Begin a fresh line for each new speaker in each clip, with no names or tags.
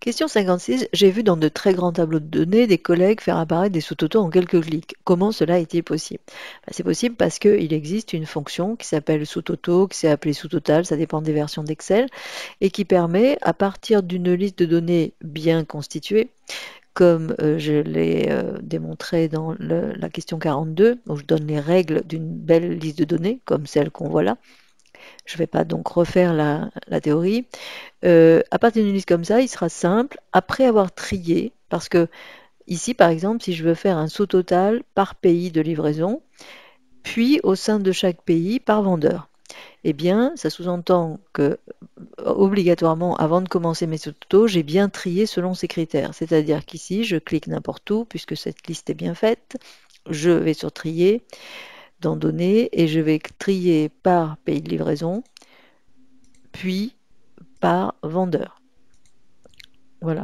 Question 56. J'ai vu dans de très grands tableaux de données des collègues faire apparaître des sous-totaux en quelques clics. Comment cela est-il possible? C'est possible parce qu'il existe une fonction qui s'appelle sous-toto, qui s'est appelée sous-total, ça dépend des versions d'Excel, et qui permet, à partir d'une liste de données bien constituée, comme je l'ai démontré dans la question 42, où je donne les règles d'une belle liste de données, comme celle qu'on voit là. Je ne vais pas donc refaire la théorie. À partir d'une liste comme ça, il sera simple, après avoir trié, parce que ici, par exemple, si je veux faire un saut total par pays de livraison, puis au sein de chaque pays par vendeur, eh bien, ça sous-entend que obligatoirement, avant de commencer mes sous-totaux, j'ai bien trié selon ces critères. C'est-à-dire qu'ici, je clique n'importe où, puisque cette liste est bien faite, je vais sur trier, dans données, et je vais trier par pays de livraison, puis par vendeur. Voilà.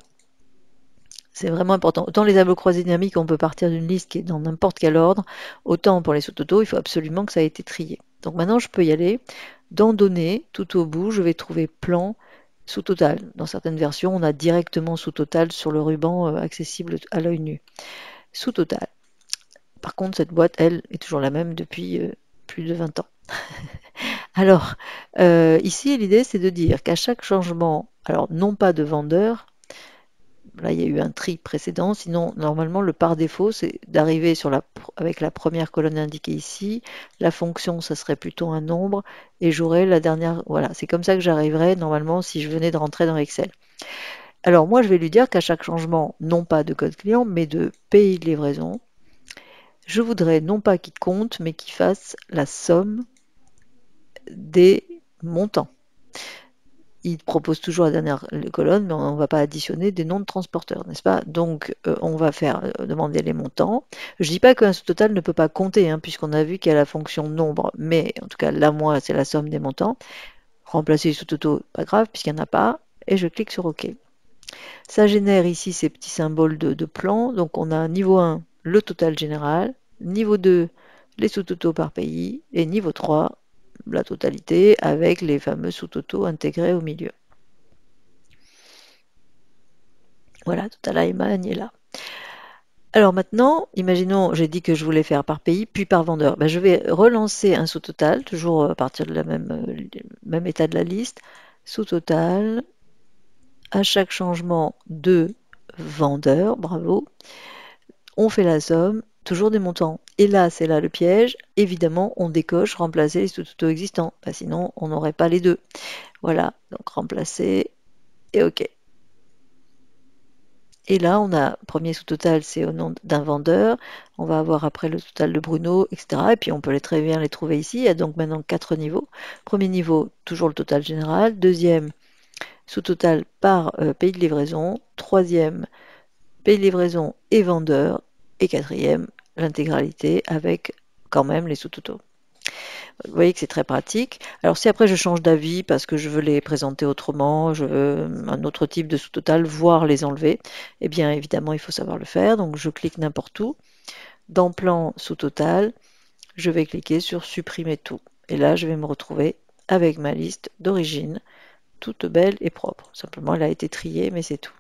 C'est vraiment important. Autant les tableaux croisés dynamiques, on peut partir d'une liste qui est dans n'importe quel ordre, autant pour les sous-totaux, il faut absolument que ça ait été trié. Donc maintenant, je peux y aller. Dans Données, tout au bout, je vais trouver Plan sous-total. Dans certaines versions, on a directement sous-total sur le ruban accessible à l'œil nu. Sous-total. Par contre, cette boîte, elle, est toujours la même depuis plus de 20 ans. Alors, ici, l'idée, c'est de dire qu'à chaque changement, alors non pas de vendeur, là, il y a eu un tri précédent. Sinon, normalement, le par défaut, c'est d'arriver avec la première colonne indiquée ici. La fonction, ça serait plutôt un nombre. Et j'aurai la dernière. Voilà, c'est comme ça que j'arriverais normalement si je venais de rentrer dans Excel. Alors, moi, je vais lui dire qu'à chaque changement, non pas de code client, mais de pays de livraison, je voudrais non pas qu'il compte, mais qu'il fasse la somme des montants. Il propose toujours la dernière colonne, mais on ne va pas additionner des noms de transporteurs, n'est-ce pas? Donc, on va faire demander les montants. Je ne dis pas qu'un sous-total ne peut pas compter, hein, puisqu'on a vu qu'il y a la fonction nombre, mais en tout cas, là, moi, c'est la somme des montants. Remplacer les sous-totaux, pas grave, puisqu'il n'y en a pas, et je clique sur OK. Ça génère ici ces petits symboles de plan. Donc, on a niveau 1, le total général, niveau 2, les sous-totaux par pays, et niveau 3, la totalité avec les fameux sous-totaux intégrés au milieu. Voilà, Total Allemagne est là. Alors maintenant, imaginons, j'ai dit que je voulais faire par pays, puis par vendeur. Ben, je vais relancer un sous-total, toujours à partir de la même état de la liste. Sous-total, à chaque changement de vendeur, bravo, on fait la somme, toujours des montants. Et là, c'est là le piège. Évidemment, on décoche remplacer les sous-totaux existants. Ben, sinon, on n'aurait pas les deux. Voilà, donc remplacer et OK. Et là, on a premier sous-total, c'est au nom d'un vendeur. On va avoir après le total de Bruno, etc. Et puis on peut très bien les trouver ici. Il y a donc maintenant 4 niveaux. Premier niveau, toujours le total général. Deuxième, sous-total par pays de livraison. Troisième, pays de livraison et vendeur. Et quatrième, l'intégralité avec quand même les sous-totaux. Vous voyez que c'est très pratique. Alors si après je change d'avis parce que je veux les présenter autrement, je veux un autre type de sous-total, voire les enlever, eh bien évidemment il faut savoir le faire. Donc je clique n'importe où. Dans Plan sous-total, je vais cliquer sur Supprimer tout. Et là je vais me retrouver avec ma liste d'origine, toute belle et propre. Simplement elle a été triée, mais c'est tout.